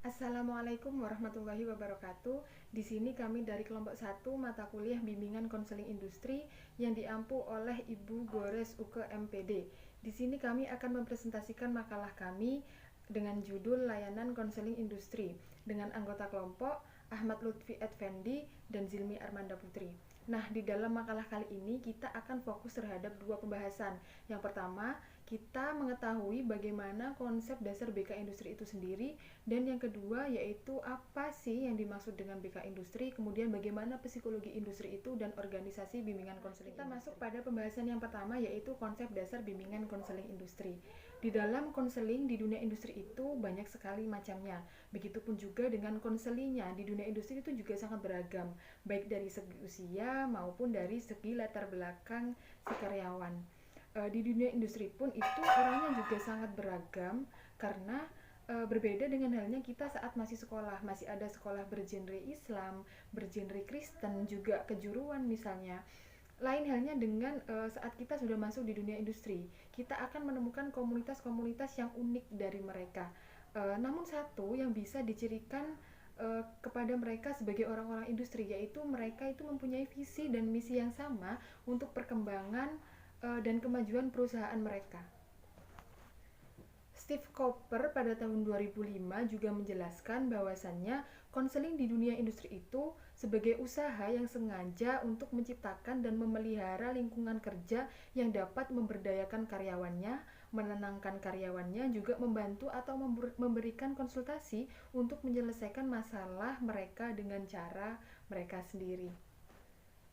Assalamualaikum warahmatullahi wabarakatuh. Di sini kami dari kelompok 1 mata kuliah Bimbingan Konseling Industri yang diampu oleh Ibu Gores UKE MPD. Di sini kami akan mempresentasikan makalah kami dengan judul Layanan Konseling Industri dengan anggota kelompok Ahmad Lutfi Edvendi dan Zilmi Armanda Putri. Nah, di dalam makalah kali ini kita akan fokus terhadap dua pembahasan. Yang pertama, kita mengetahui bagaimana konsep dasar BK Industri itu sendiri, dan yang kedua yaitu apa sih yang dimaksud dengan BK Industri, kemudian bagaimana psikologi industri itu dan organisasi bimbingan konseling. Kita masuk pada pembahasan yang pertama yaitu konsep dasar bimbingan konseling industri. Di dalam konseling di dunia industri itu banyak sekali macamnya. Begitupun juga dengan konselinya di dunia industri itu juga sangat beragam, baik dari segi usia maupun dari segi latar belakang si karyawan. Di dunia industri pun itu orangnya juga sangat beragam karena berbeda dengan halnya kita saat masih sekolah. Masih ada sekolah bergenre Islam, bergenre Kristen, juga kejuruan misalnya. Lain halnya dengan saat kita sudah masuk di dunia industri, kita akan menemukan komunitas-komunitas yang unik dari mereka. Namun satu yang bisa dicirikan kepada mereka sebagai orang-orang industri, yaitu mereka itu mempunyai visi dan misi yang sama untuk perkembangan dan kemajuan perusahaan mereka. Steve Cooper pada tahun 2005 juga menjelaskan bahwasannya konseling di dunia industri itu sebagai usaha yang sengaja untuk menciptakan dan memelihara lingkungan kerja yang dapat memberdayakan karyawannya, menenangkan karyawannya, juga membantu atau memberikan konsultasi untuk menyelesaikan masalah mereka dengan cara mereka sendiri.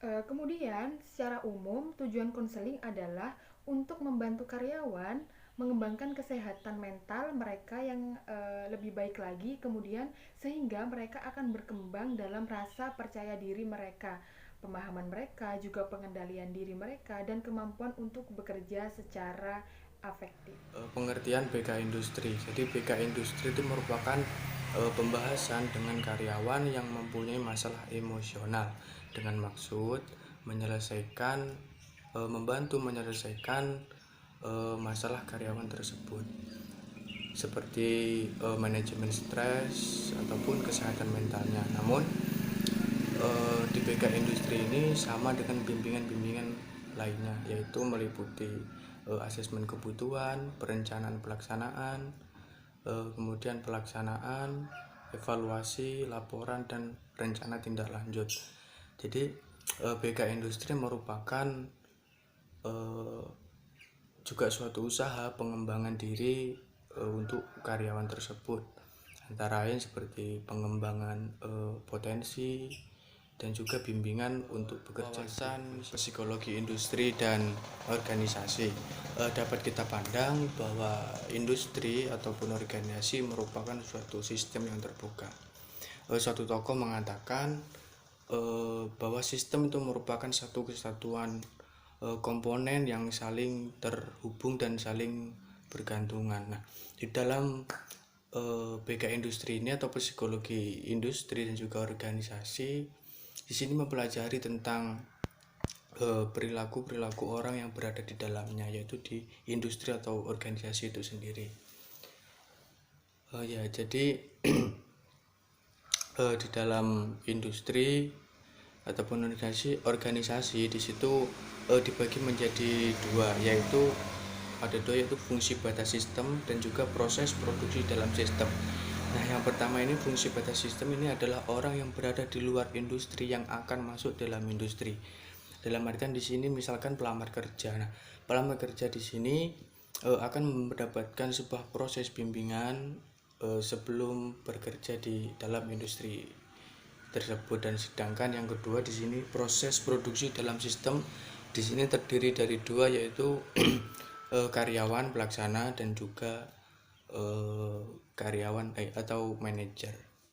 Kemudian, secara umum, tujuan konseling adalah untuk membantu karyawan mengembangkan kesehatan mental mereka yang lebih baik lagi, kemudian sehingga mereka akan berkembang dalam rasa percaya diri mereka, pemahaman mereka, juga pengendalian diri mereka, dan kemampuan untuk bekerja secara afektif. Pengertian BK Industri. Jadi BK Industri itu merupakan pembahasan dengan karyawan yang mempunyai masalah emosional dengan maksud membantu menyelesaikan masalah karyawan tersebut, seperti manajemen stres ataupun kesehatan mentalnya. Namun di BK Industri ini sama dengan bimbingan-bimbingan lainnya, yaitu meliputi asesmen kebutuhan, perencanaan pelaksanaan, kemudian pelaksanaan, evaluasi, laporan, dan rencana tindak lanjut. Jadi BK Industri merupakan juga suatu usaha pengembangan diri untuk karyawan tersebut, antara lain seperti pengembangan potensi dan juga bimbingan untuk bekerja. Wawasan psikologi industri dan organisasi dapat kita pandang bahwa industri ataupun organisasi merupakan suatu sistem yang terbuka. Suatu tokoh mengatakan bahwa sistem itu merupakan satu kesatuan komponen yang saling terhubung dan saling bergantungan. Nah, di dalam BK Industri ini atau psikologi industri dan juga organisasi, di sini mempelajari tentang perilaku orang yang berada di dalamnya, yaitu di industri atau organisasi itu sendiri. Jadi di dalam industri ataupun organisasi di situ dibagi menjadi dua, yaitu fungsi batas sistem dan juga proses produksi dalam sistem. Nah, yang pertama ini fungsi batas sistem ini adalah orang yang berada di luar industri yang akan masuk dalam industri. Dalam artian di sini misalkan pelamar kerja. Nah, pelamar kerja di sini akan mendapatkan sebuah proses bimbingan sebelum bekerja di dalam industri tersebut. Dan sedangkan yang kedua di sini proses produksi dalam sistem di sini terdiri dari dua, yaitu karyawan pelaksana dan juga karyawan atau manajer.